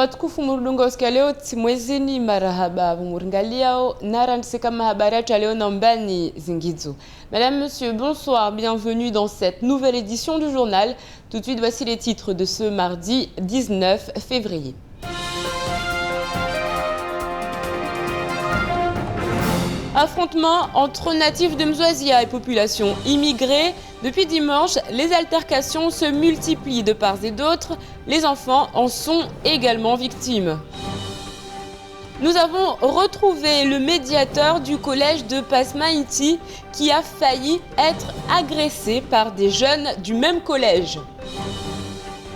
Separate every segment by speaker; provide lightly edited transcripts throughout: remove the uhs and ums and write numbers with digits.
Speaker 1: Watukufu murudunga usikia leo timwezini marahaba murungaliao narandiseka mahabari yetu leo na mbani zingizo. Mesdames, Messieurs, bonsoir, bienvenue dans cette nouvelle édition du journal. Tout de suite, voici les titres de ce mardi 19 février. Affrontement entre natifs de Mzouazia et population immigrée. Depuis dimanche, les altercations se multiplient de part et d'autre. Les enfants en sont également victimes. Nous avons retrouvé le médiateur du collège de Pasmaïti qui a failli être agressé par des jeunes du même collège.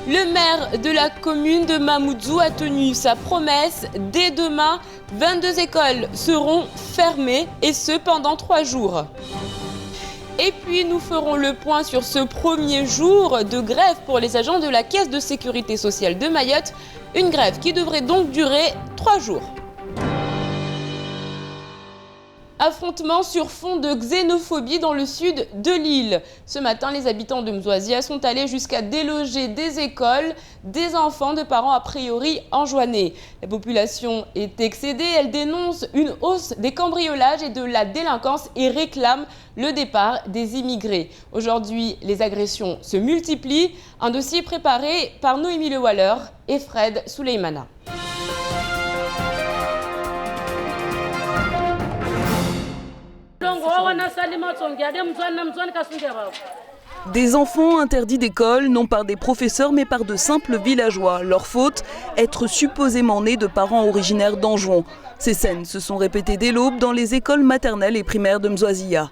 Speaker 1: Le maire de la commune de Mamoudzou a tenu sa promesse. Dès demain, 22 écoles seront fermées et ce pendant 3 jours. Et puis nous ferons le point sur ce premier jour de grève pour les agents de la Caisse de sécurité sociale de Mayotte. Une grève qui devrait donc durer 3 jours. Affrontement sur fond de xénophobie dans le sud de l'île. Ce matin, les habitants de Mzouazia sont allés jusqu'à déloger des écoles, des enfants de parents a priori enjoignés. La population est excédée, elle dénonce une hausse des cambriolages et de la délinquance et réclame le départ des immigrés. Aujourd'hui, les agressions se multiplient. Un dossier préparé par Noémie Le Waller et Fred Souleymana.
Speaker 2: Des enfants interdits d'école, non par des professeurs mais par de simples villageois. Leur faute, être supposément nés de parents originaires d'Anjouan. Ces scènes se sont répétées dès l'aube dans les écoles maternelles et primaires de Mzouazia.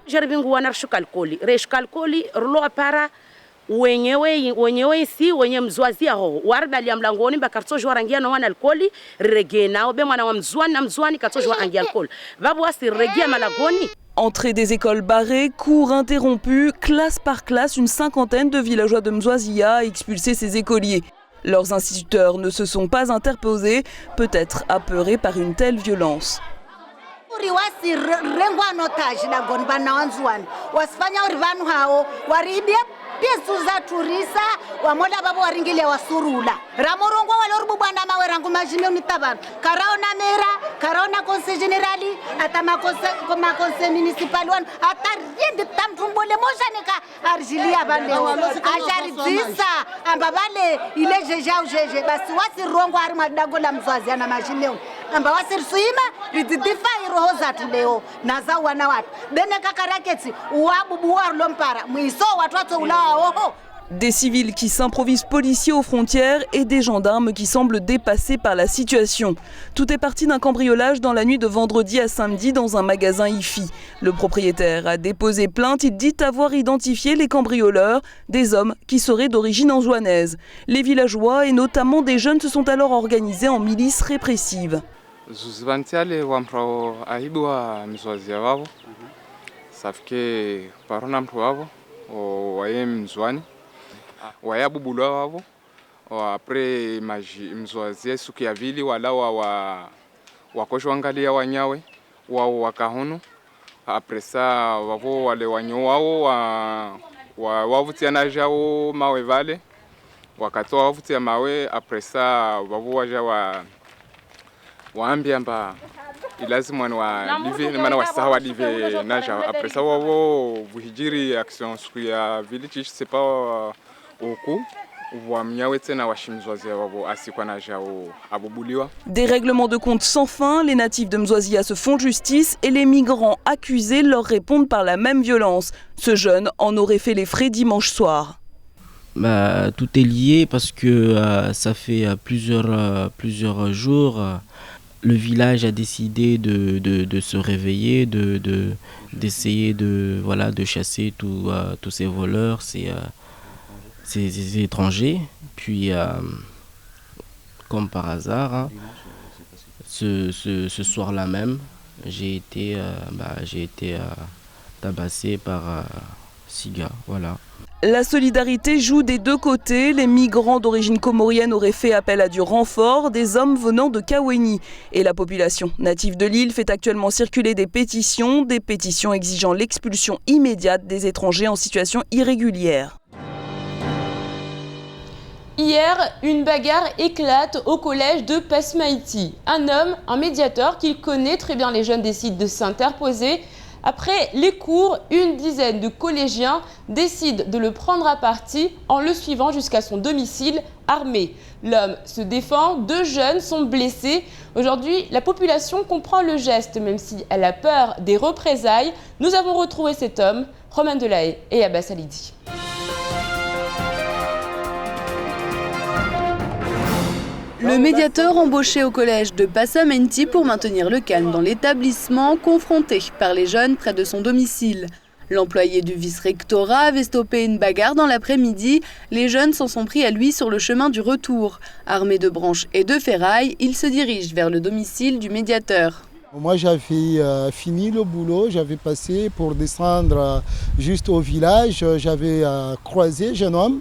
Speaker 3: wenyewe si wenye Mzouazia ho wardalia mlangoni bakartojwa rangia na wana alkoli rege nao be mwana wa mzwani katojwa angia alkol babu wasi regia malagoni.
Speaker 2: Entrée des écoles barrées, cours interrompus, classe par classe, une cinquantaine de villageois de Mzouazia a expulsé ces écoliers. Leurs instituteurs ne se sont pas interposés, peut-être apeurés par une telle violence.
Speaker 4: Piesuza turisa wamola babo waringile wasurula ramorongo walorubu bwana mawe rangu majime unitabana karaona mera karaona conseil generali atama conseil municipal wan atarinde tamtumbole mojanika arjilia bande ajaridisa ambabale ile jeje basi wasirongo ari madago la Mzouazia na majime amba wasirsuima rididifa iroho zatu leo naza wana watu bene kakaraketi uabubu warlompara mwiso watu ulawa.
Speaker 2: Des civils qui s'improvisent policiers aux frontières et des gendarmes qui semblent dépassés par la situation. Tout est parti d'un cambriolage dans la nuit de vendredi à samedi dans un magasin IFI. Le propriétaire a déposé plainte, il dit avoir identifié les cambrioleurs, des hommes qui seraient d'origine anjouanaise. Les villageois et notamment des jeunes se sont alors organisés en milices répressives.
Speaker 5: Waye mzwani wayabubulwa wavo apre Mzouazia suku ya vili wala wakoshwangalia wanyawe wao wakahunu apre sa wavo wale wanyo wao wavutia na jao mawe vale wakatoa wavutia mawe apre sa wavo waja waambia mba ilazima ni wa live maana wasawa live naja après ça wao vuhijiri action siku ya village c'est pas oku wamnyawe tena washimzwazia wao asikwa naja abubuliwa.
Speaker 2: Des règlements de compte sans fin, les natifs de Mzouazia se font justice et les migrants accusés leur répondent par la même violence. Ce jeune en aurait fait les frais dimanche soir.
Speaker 6: Tout est lié parce que ça fait plusieurs jours. Le village a décidé de se réveiller, d'essayer de chasser tous ces voleurs, ces étrangers. Puis, comme par hasard, ce soir-là même, j'ai été tabassé par 6 gars. Voilà.
Speaker 2: La solidarité joue des deux côtés. Les migrants d'origine comorienne auraient fait appel à du renfort, des hommes venant de Kaweni. Et la population native de l'île fait actuellement circuler des pétitions exigeant l'expulsion immédiate des étrangers en situation irrégulière.
Speaker 1: Hier, une bagarre éclate au collège de Pasmaïti. Un homme, un médiateur qui connaît très bien les jeunes, décide de s'interposer. Après les cours, une dizaine de collégiens décident de le prendre à partie en le suivant jusqu'à son domicile armé. L'homme se défend, 2 jeunes sont blessés. Aujourd'hui, la population comprend le geste, même si elle a peur des représailles. Nous avons retrouvé cet homme, Romain Delahaye et Abbas Alidi.
Speaker 2: Le médiateur embauché au collège de Passamenti pour maintenir le calme dans l'établissement, confronté par les jeunes près de son domicile. L'employé du vice-rectorat avait stoppé une bagarre dans l'après-midi. Les jeunes s'en sont pris à lui sur le chemin du retour. Armé de branches et de ferrailles, il se dirige vers le domicile du médiateur.
Speaker 7: Moi, j'avais fini le boulot, j'avais passé pour descendre juste au village. J'avais croisé un jeune homme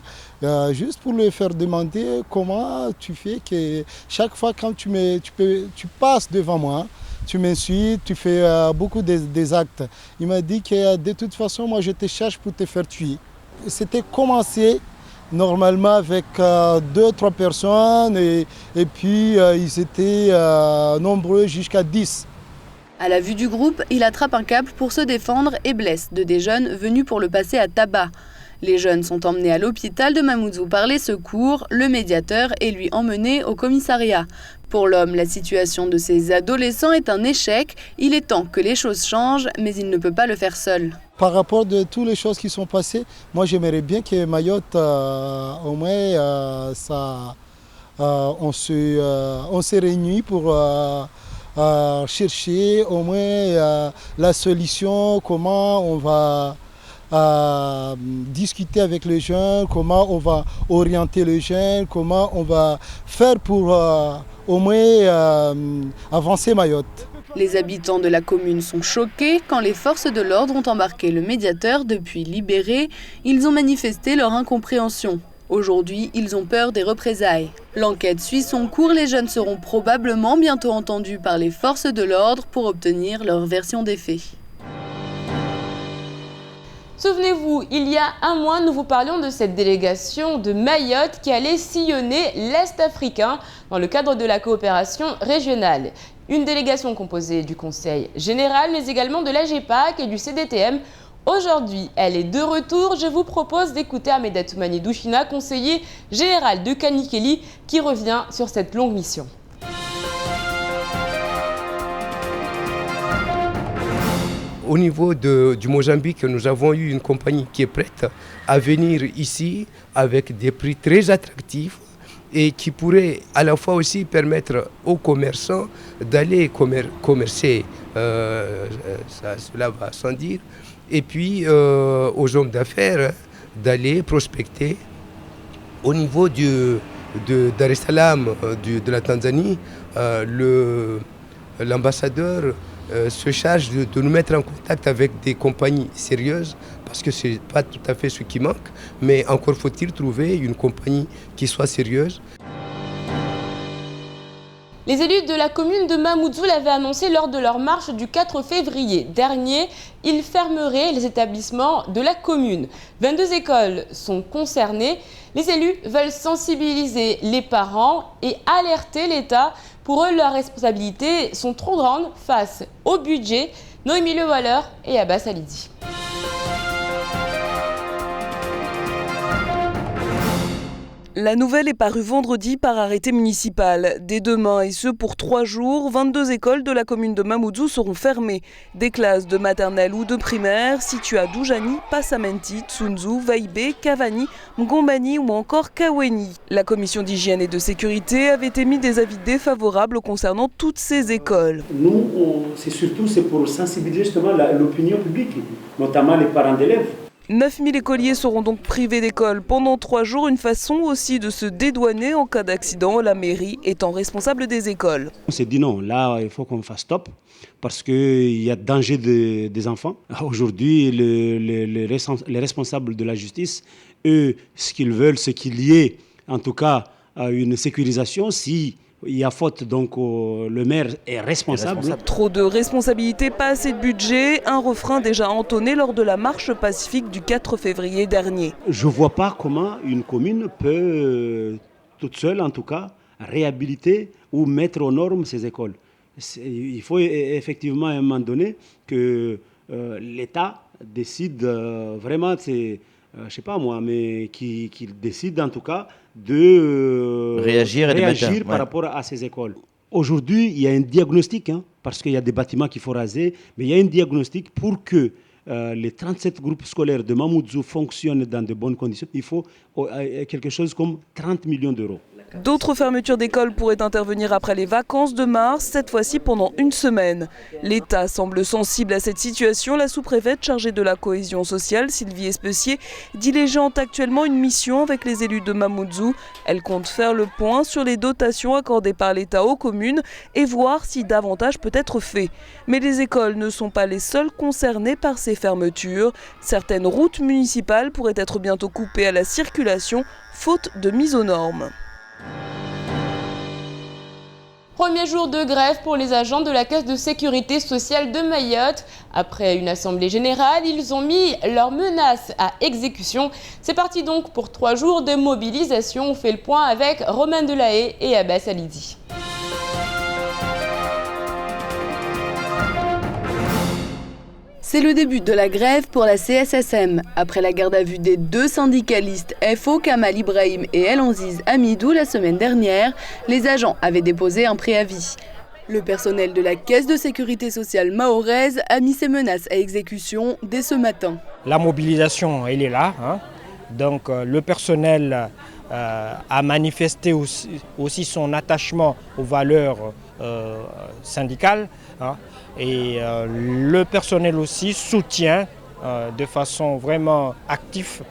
Speaker 7: juste pour lui faire demander comment tu fais que chaque fois quand tu passes devant moi, tu m'insultes, tu fais beaucoup des actes. Il m'a dit que de toute façon, moi, je te cherche pour te faire tuer. C'était commencé normalement avec 2-3 personnes et puis ils étaient nombreux jusqu'à 10.
Speaker 2: À la vue du groupe, il attrape un câble pour se défendre et blesse 2 des jeunes venus pour le passer à tabac. Les jeunes sont emmenés à l'hôpital de Mamoudzou par les secours. Le médiateur est lui emmené au commissariat. Pour l'homme, la situation de ces adolescents est un échec. Il est temps que les choses changent, mais il ne peut pas le faire seul.
Speaker 7: Par rapport à toutes les choses qui sont passées, moi j'aimerais bien que Mayotte, au moins, on se réunit pour chercher au moins la solution, comment on va discuter avec les jeunes, comment on va orienter les jeunes, comment on va faire pour au moins avancer Mayotte.
Speaker 2: Les habitants de la commune sont choqués. Quand les forces de l'ordre ont embarqué le médiateur depuis libéré, ils ont manifesté leur incompréhension. Aujourd'hui, ils ont peur des représailles. L'enquête suit son cours. Les jeunes seront probablement bientôt entendus par les forces de l'ordre pour obtenir leur version des faits.
Speaker 1: Souvenez-vous, il y a un mois, nous vous parlions de cette délégation de Mayotte qui allait sillonner l'Est africain dans le cadre de la coopération régionale. Une délégation composée du Conseil général, mais également de l'AGEPAC et du CDTM. Aujourd'hui, elle est de retour. Je vous propose d'écouter Ahmed Toumani Douchina, conseiller général de Kanikeli, qui revient sur cette longue mission.
Speaker 8: Au niveau du Mozambique, nous avons eu une compagnie qui est prête à venir ici avec des prix très attractifs et qui pourrait à la fois aussi permettre aux commerçants d'aller commercer, cela va sans dire, et puis aux hommes d'affaires d'aller prospecter. Au niveau Dar es Salaam, de la Tanzanie, l'ambassadeur se charge de nous mettre en contact avec des compagnies sérieuses, parce que ce n'est pas tout à fait ce qui manque, mais encore faut-il trouver une compagnie qui soit sérieuse.
Speaker 1: Les élus de la commune de Mamoudzou l'avaient annoncé lors de leur marche du 4 février dernier. Ils fermeraient les établissements de la commune. 22 écoles sont concernées. Les élus veulent sensibiliser les parents et alerter l'État. Pour eux, leurs responsabilités sont trop grandes face au budget. Noémie Lewaller et Abbas Alidi.
Speaker 2: La nouvelle est parue vendredi par arrêté municipal. Dès demain, et ce pour 3 jours, 22 écoles de la commune de Mamoudzou seront fermées. Des classes de maternelle ou de primaire situées à Doujani, Passamenti, Tsunzu, Vaibé, Cavani, Mgombani ou encore Kaweni. La commission d'hygiène et de sécurité avait émis des avis défavorables concernant toutes ces écoles.
Speaker 9: Nous, c'est pour sensibiliser justement l'opinion publique, notamment les parents d'élèves.
Speaker 2: 9000 écoliers seront donc privés d'école pendant 3 jours, une façon aussi de se dédouaner en cas d'accident, la mairie étant responsable des écoles.
Speaker 9: On s'est dit non, là il faut qu'on fasse stop parce qu'il y a danger des enfants. Aujourd'hui, les responsables de la justice, eux, ce qu'ils veulent, c'est qu'il y ait en tout cas une sécurisation si il y a faute, donc le maire est responsable.
Speaker 2: Trop de responsabilités, pas assez de budget, un refrain déjà entonné lors de la marche pacifique du 4 février dernier.
Speaker 9: Je ne vois pas comment une commune peut, toute seule en tout cas, réhabiliter ou mettre aux normes ces écoles. Il faut effectivement à un moment donné que l'État décide vraiment, je ne sais pas moi, mais qu'il décide en tout cas de réagir par rapport à ces écoles. Aujourd'hui, il y a un diagnostic, parce qu'il y a des bâtiments qu'il faut raser, mais il y a un diagnostic pour que les 37 groupes scolaires de Mamoudzou fonctionnent dans de bonnes conditions. Il faut quelque chose comme 30 millions d'euros.
Speaker 2: D'autres fermetures d'écoles pourraient intervenir après les vacances de mars, cette fois-ci pendant une semaine. L'État semble sensible à cette situation. La sous-préfète chargée de la cohésion sociale, Sylvie Especier, diligente actuellement une mission avec les élus de Mamoudzou. Elle compte faire le point sur les dotations accordées par l'État aux communes et voir si davantage peut être fait. Mais les écoles ne sont pas les seules concernées par ces fermetures. Certaines routes municipales pourraient être bientôt coupées à la circulation, faute de mise aux normes.
Speaker 1: Premier jour de grève pour les agents de la Caisse de sécurité sociale de Mayotte. Après une assemblée générale, ils ont mis leurs menaces à exécution. C'est parti donc pour 3 jours de mobilisation. On fait le point avec Romain Delahaye et Abbas Alidi.
Speaker 10: C'est le début de la grève pour la CSSM. Après la garde à vue des 2 syndicalistes FO Kamal Ibrahim et El Anziz Amidou la semaine dernière, les agents avaient déposé un préavis. Le personnel de la Caisse de sécurité sociale mahoraise a mis ses menaces à exécution dès ce matin.
Speaker 11: La mobilisation, elle est là. Donc le personnel a manifesté aussi son attachement aux valeurs syndicales. Et le personnel aussi soutient de façon vraiment active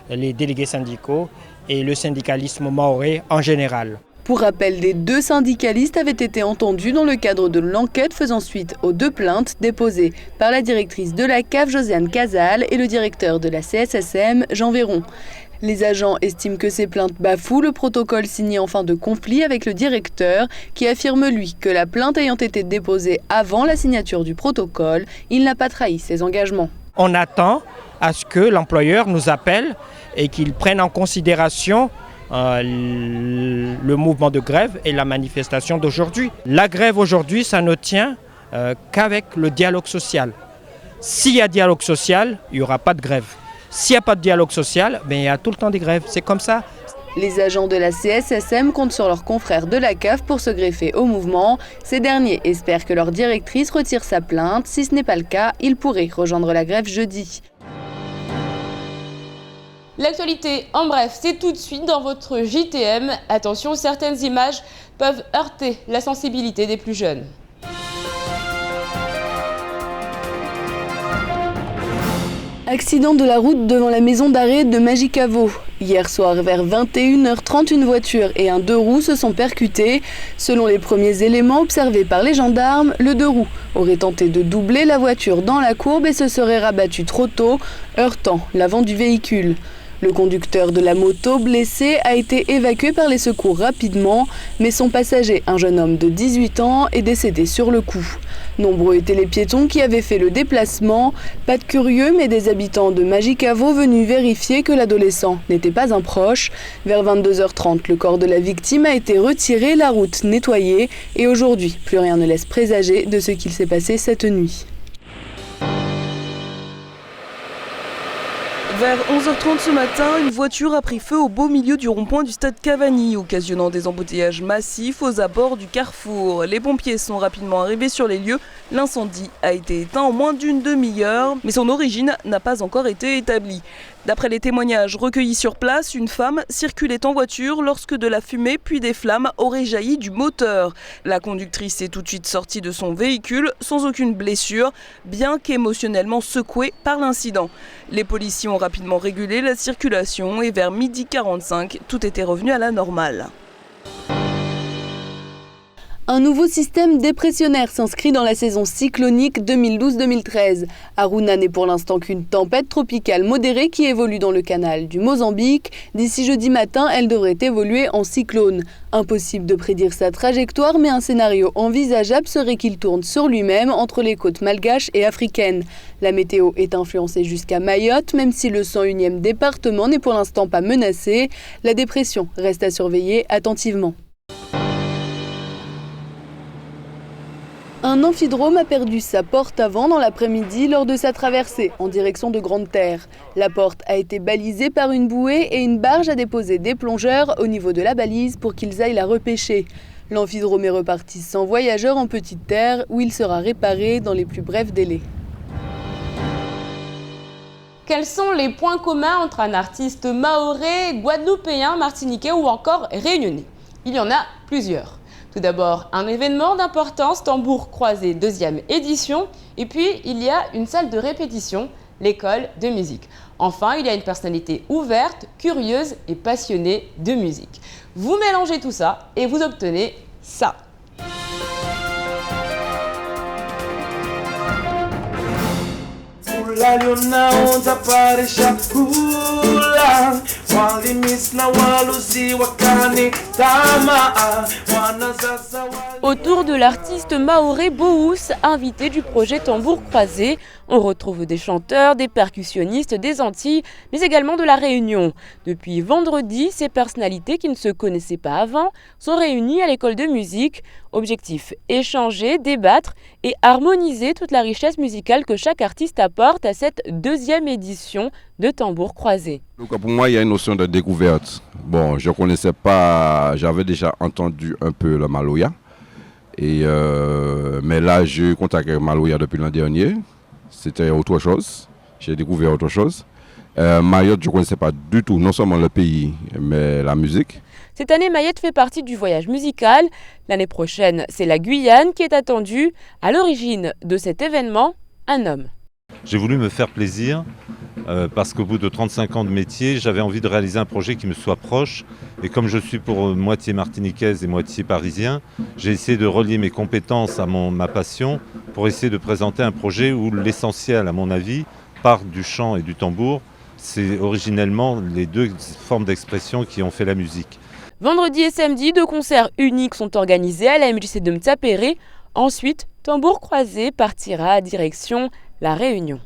Speaker 11: les délégués syndicaux et le syndicalisme mahorais en général.
Speaker 10: Pour rappel, les 2 syndicalistes avaient été entendus dans le cadre de l'enquête faisant suite aux 2 plaintes déposées par la directrice de la CAF, Josiane Casal, et le directeur de la CSSM, Jean Véron. Les agents estiment que ces plaintes bafouent le protocole signé en fin de conflit avec le directeur qui affirme, lui, que la plainte ayant été déposée avant la signature du protocole, il n'a pas trahi ses engagements.
Speaker 11: On attend à ce que l'employeur nous appelle et qu'il prenne en considération le mouvement de grève et la manifestation d'aujourd'hui. La grève aujourd'hui, ça ne tient qu'avec le dialogue social. S'il y a dialogue social, il n'y aura pas de grève. S'il n'y a pas de dialogue social, il y a tout le temps des grèves. C'est comme ça.
Speaker 10: Les agents de la CSSM comptent sur leurs confrères de la CAF pour se greffer au mouvement. Ces derniers espèrent que leur directrice retire sa plainte. Si ce n'est pas le cas, ils pourraient rejoindre la grève jeudi.
Speaker 1: L'actualité, en bref, c'est tout de suite dans votre JTM. Attention, certaines images peuvent heurter la sensibilité des plus jeunes.
Speaker 10: Accident de la route devant la maison d'arrêt de Magicavo. Hier soir, vers 21h30, une voiture et un 2 roues se sont percutés. Selon les premiers éléments observés par les gendarmes, le 2 roues aurait tenté de doubler la voiture dans la courbe et se serait rabattu trop tôt, heurtant l'avant du véhicule. Le conducteur de la moto blessé a été évacué par les secours rapidement, mais son passager, un jeune homme de 18 ans, est décédé sur le coup. Nombreux étaient les piétons qui avaient fait le déplacement. Pas de curieux, mais des habitants de Magicavo venus vérifier que l'adolescent n'était pas un proche. Vers 22h30, le corps de la victime a été retiré, la route nettoyée. Et aujourd'hui, plus rien ne laisse présager de ce qu'il s'est passé cette nuit.
Speaker 2: Vers 11h30 ce matin, une voiture a pris feu au beau milieu du rond-point du stade Cavani, occasionnant des embouteillages massifs aux abords du carrefour. Les pompiers sont rapidement arrivés sur les lieux. L'incendie a été éteint en moins d'une demi-heure, mais son origine n'a pas encore été établie. D'après les témoignages recueillis sur place, une femme circulait en voiture lorsque de la fumée puis des flammes auraient jailli du moteur. La conductrice est tout de suite sortie de son véhicule sans aucune blessure, bien qu'émotionnellement secouée par l'incident. Les policiers ont rapidement régulé la circulation et vers 12h45, tout était revenu à la normale.
Speaker 10: Un nouveau système dépressionnaire s'inscrit dans la saison cyclonique 2012-2013. Aruna n'est pour l'instant qu'une tempête tropicale modérée qui évolue dans le canal du Mozambique. D'ici jeudi matin, elle devrait évoluer en cyclone. Impossible de prédire sa trajectoire, mais un scénario envisageable serait qu'il tourne sur lui-même entre les côtes malgaches et africaines. La météo est influencée jusqu'à Mayotte, même si le 101e département n'est pour l'instant pas menacé. La dépression reste à surveiller attentivement. Un amphidrome a perdu sa porte avant dans l'après-midi lors de sa traversée en direction de Grande Terre. La porte a été balisée par une bouée et une barge a déposé des plongeurs au niveau de la balise pour qu'ils aillent la repêcher. L'amphidrome est reparti sans voyageurs en Petite Terre où il sera réparé dans les plus brefs délais.
Speaker 1: Quels sont les points communs entre un artiste mahorais, guadeloupéen, martiniquais ou encore réunionnais? Il y en a plusieurs. Tout d'abord, un événement d'importance, Tambour Croisé 2e édition. Et puis, il y a une salle de répétition, l'école de musique. Enfin, il y a une personnalité ouverte, curieuse et passionnée de musique. Vous mélangez tout ça et vous obtenez ça. Autour de l'artiste mahorais Bohous, invité du projet Tambour Croisé, on retrouve des chanteurs, des percussionnistes des Antilles, mais également de la Réunion. Depuis vendredi, ces personnalités qui ne se connaissaient pas avant sont réunies à l'école de musique. Objectif, échanger, débattre et harmoniser toute la richesse musicale que chaque artiste apporte à cette 2e édition de Tambour Croisé.
Speaker 12: Donc pour moi, il y a une notion de découverte. Bon, je ne connaissais pas, j'avais déjà entendu un peu le Maloya. Mais là, j'ai contacté Maloya depuis l'an dernier. C'était autre chose. J'ai découvert autre chose. Mayotte, je ne connaissais pas du tout, non seulement le pays, mais la musique.
Speaker 1: Cette année, Mayotte fait partie du voyage musical. L'année prochaine, c'est la Guyane qui est attendue. À l'origine de cet événement, un homme.
Speaker 13: J'ai voulu me faire plaisir parce qu'au bout de 35 ans de métier, j'avais envie de réaliser un projet qui me soit proche. Et comme je suis pour moitié martiniquaise et moitié parisien, j'ai essayé de relier mes compétences à ma passion pour essayer de présenter un projet où l'essentiel, à mon avis, part du chant et du tambour. C'est originellement les deux formes d'expression qui ont fait la musique.
Speaker 1: Vendredi et samedi, 2 concerts uniques sont organisés à la MJC de Mtsapéré. Ensuite, Tambour Croisé partira direction la Réunion.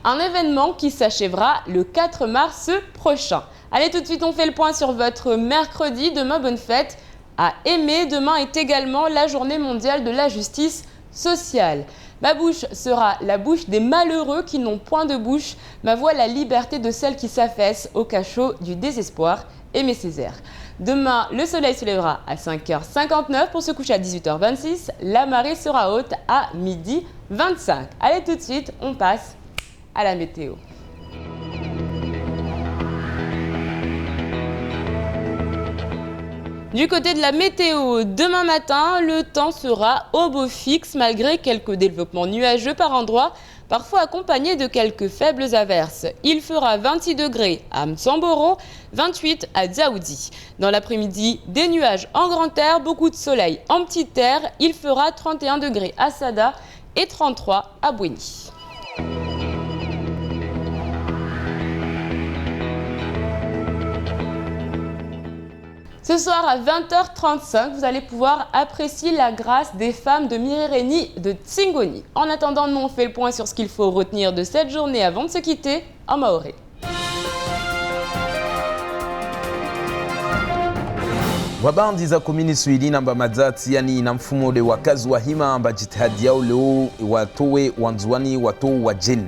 Speaker 1: Un événement qui s'achèvera le 4 mars prochain. Allez, tout de suite, on fait le point sur votre mercredi. Demain, bonne fête à aimer. Demain est également la journée mondiale de la justice sociale. Ma bouche sera la bouche des malheureux qui n'ont point de bouche. Ma voix, la liberté de celles qui s'affaissent au cachot du désespoir. Aimé Césaire. Demain, le soleil se lèvera à 5h59 pour se coucher à 18h26. La marée sera haute à 12h25. Allez, tout de suite, on passe à la météo. Du côté de la météo, demain matin, le temps sera au beau fixe malgré quelques développements nuageux par endroits, parfois accompagnés de quelques faibles averses. Il fera 26 degrés à Mtsamboro, 28 à Dzaoudi. Dans l'après-midi, des nuages en grand air, beaucoup de soleil en petite terre. Il fera 31 degrés à Sada et 33 à Bouéni. Ce soir à 20h35, vous allez pouvoir apprécier la grâce des femmes de Mirereni de Tsingoni. En attendant, nous on fait le point sur ce qu'il faut retenir de cette journée avant de se quitter en maoré.
Speaker 14: Wabandi za komini Swahili namba mazati yani na mfumo ule wakazi wa hima amba jitihadi yao leo watowe wanzuani watowe wajeni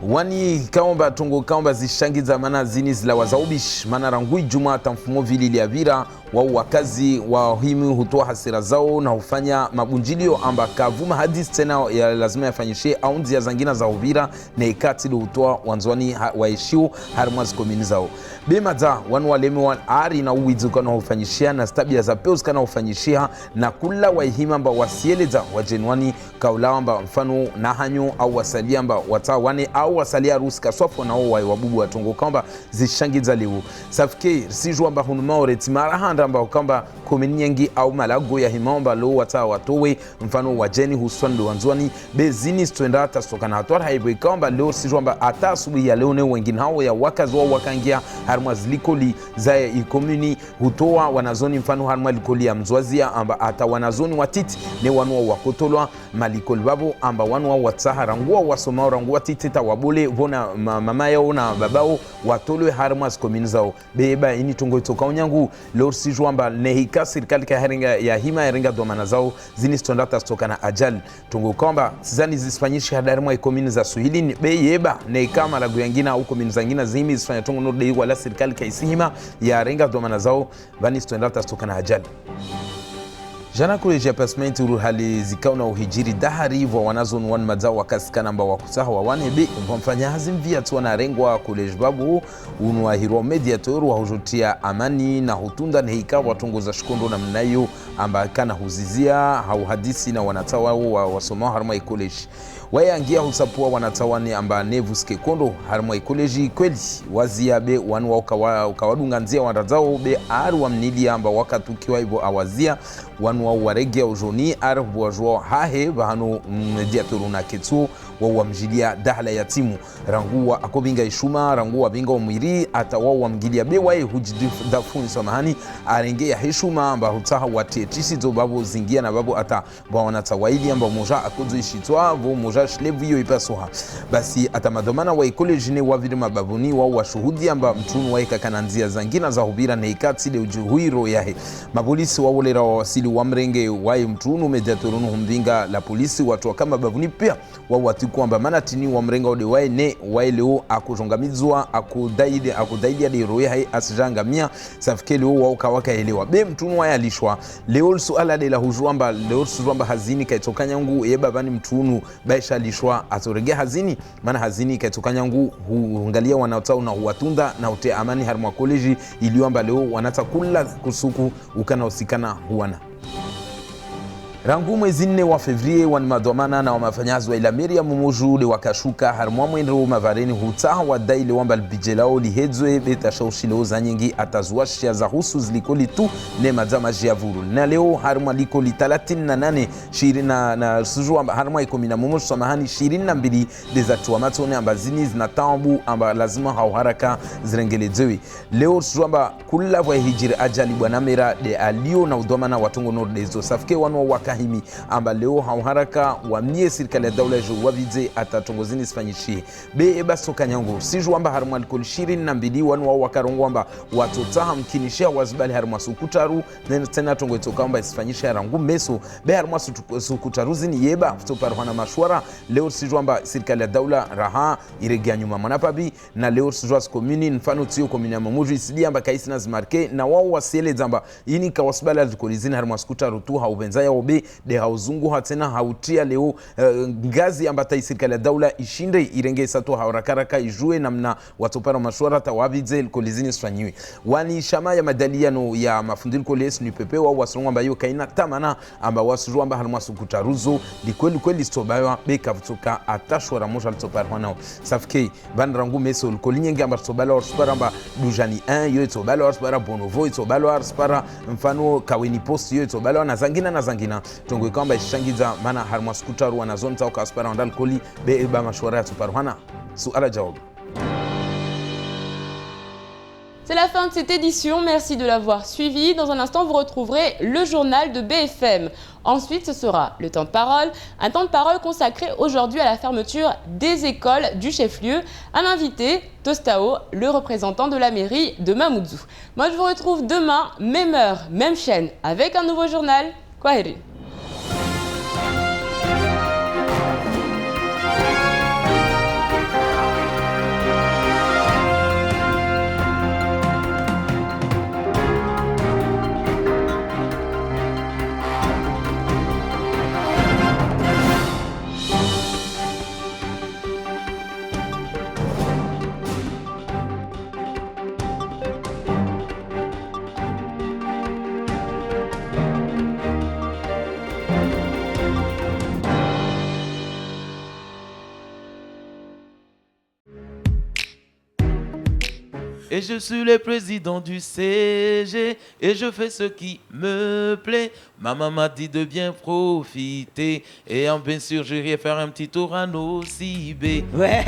Speaker 14: wani kaomba tungo kaomba zishangiza mana zini zila wazaubish mana rangui juma hata mfumo vili liavira wao wakazi wa himi hutoa hasira zao na hufanya mabunjilio amba kavuma hadisi tena ya lazima yafanyishe aunzi ya zangina za uvira na ikati li hutoa wanzuani waishiu harimwazi komini zao bima za wanu walemi wan ari na uwizu kana hufanyishia na stabia za peus kana hufanyishia na kula waihima amba wasieleza wajenwani kaulawa amba mfano na hanyo au wasalia amba watawane au wasalia ruska swafu nao wabubu watongo kamba zishangiza leo safike sijua amba hunuma retimara handa amba kamba komini nyengi au malago ya himamba lo wata watowe mfano wajeni husuan lo wanzwani bezini stwenda tasokana hatwara haibo kamba leo sijua amba ata asubuhi ya leo ne wengine hao ya wakazi wao wakangia harma zilikoli za ikomuni hutoa wanazoni mfano harma likoli ya mzwazia amba ata wanazoni watiti ne wanu wa kotolwa malikoli babo amba wanu wa watsaha rangua wasoma rangua titita wabole vona mama yao na babao watolwe harma zikomuni zao beba ini tungo itoka unyangu leo sijua amba nehika serikali ka heringa ya hima heringa domana zao zini stondata stoka na ajali tungo kwamba sizani zisfanyishi hadarma ikomuni za Swahili beyeba nehika malago yangina au komuni zangina zimi zifanya tungo norde wala serikali ka isihima ya heringa domana zao vani stondata stoka na ajali jana koleji ya pasmenti uruhali zikao na uhijiri dahari wa wanazon wan madzao wakasikana mba wakusaha wa wanebe mfanya hazimvia tuwa na rengwa koleji babu unua hiro mediatoru wa hujotia amani na hutunda nehika watongoza shikondo na mnayo amba kana huzizia hau hadisi na wanatawa wa wasoma harma koleji wayangia husapua wanatawani amba nevuske kondo harma koleji kweli wazia be wanu ukawadunganzia wanazao be aru wa mnili amba wakatukiwa hivyo awazia wanu wa waregia ujoni arabu wajua hahe bahano mediatoru na ketsu wa mjilia dahla ya timu ranguwa akobinga ishuma ranguwa binga umwiri ata wa mgilia bewae hujidafuni samahani arenge ya heshuma amba hutaha watetisi zo babu zingia na babu ata wanatawaili amba moja akuzo ishitwa vo moja shlevu hiyo ipasoha basi ata madomana wa college ne wa vile mababuni wa shuhudi amba mtunu wa kakananzia zangina za hubira na ikati le ujuhuiro yahe mapolisi wa wolera wasili wa mrenge wa mtunu mediatoru humbinga la polisi watu kama babuni pia wa kwamba manatini wa mrenga ode wae ne wae leo akujongamizwa akudaidi ya diroya hai asijangamia safike leo wa ukawaka elewa be mtunu wa alishwa leo suala de la hujuamba leo sujuamba hazini kaitokanya ngu eba bani mtunu baisha alishwa atorege hazini maana hazini kaitokanya ngu huangalia wanaotao na huwatunda na ute amani harma koleji iliomba leo wanata kula kusuku ukana usikana huwana rangu mwezi 4 wa Fevrier wan madomana na wamafanyazi wa ilamiri ya mumujude wakashuka harmwa mwendro mavareni hutaha wa daile wamba lbijelao lihedzwe beta shaushileo za nyingi atazuashia za husu zilikoli tu ne madzama jiavuru na leo harmwa likoli 38 shirina na sujua harmwa ikomina mumushu samahani 22 dezatuwa matone amba zini zinatambu amba lazima hauharaka zirengeledzewe leo sujua amba kula wa hijiri ajali bwanamera de alio na udomana watungo nordezo safike wanu waka himi amba leo hauharaka wa mie serikali ya daula jo wavidze atatongozini sifanyishie be eba soka nyango siju amba harumwa likoli 22 wanu wa wakarongo amba watotaha mkinishia wazibali harumwa sukutaru tena tongo itoka amba isifanyishia rangu meso be harumwa sukutaru zini yeba kutoparuhana mashwara leo siju amba serikali ya daula raha iregia nyuma mwanapabi na leo siju as komuni mfano tiyo komuni ya mamuju isidi amba kaisi na zimarke na wao wasiele zamba ini kawasibali alikoli zini harumwa sukutaru tu haubenza ya obe de hauzungu hatena hautia leo ngazi ambata serikali ya daula ishinde irenge sato harakaraka ijue namna watopara mashwara tawavidze kolizini sfanyiwe wani shama ya madaliano ya mafundil koles ni pepe wa wasronga bayo kaina tamana amba wasuru amba halma sukutaruzo likweli kweli stobayo beka vutoka atashwara moja litopara wanao safke banrangu meso kolinyenga amba stobala orspara amba dujani 1 yo tobala orspara bonovo tobala orspara mfano kaweni post yo tobala na zangina tongo kwamba ishangiza mana harma skutaru wanazonta ukaspara ndal koli be ba mashwara tuparwana suala jawab.
Speaker 1: C'est la fin de cette édition, merci de l'avoir suivi. Dans un instant, vous retrouverez le journal de BFM. Ensuite, ce sera le temps de parole, un temps de parole consacré aujourd'hui à la fermeture des écoles du chef-lieu. Un invité, Tostao, le représentant de la mairie de Mamoudzou. Moi, je vous retrouve demain, même heure, même chaîne, avec un nouveau journal. Kwaheri.
Speaker 15: Et je suis le président du CG et je fais ce qui me plaît. Maman m'a dit de bien profiter et bien sûr j'irai faire un petit tour à Nosy Be. Ouais.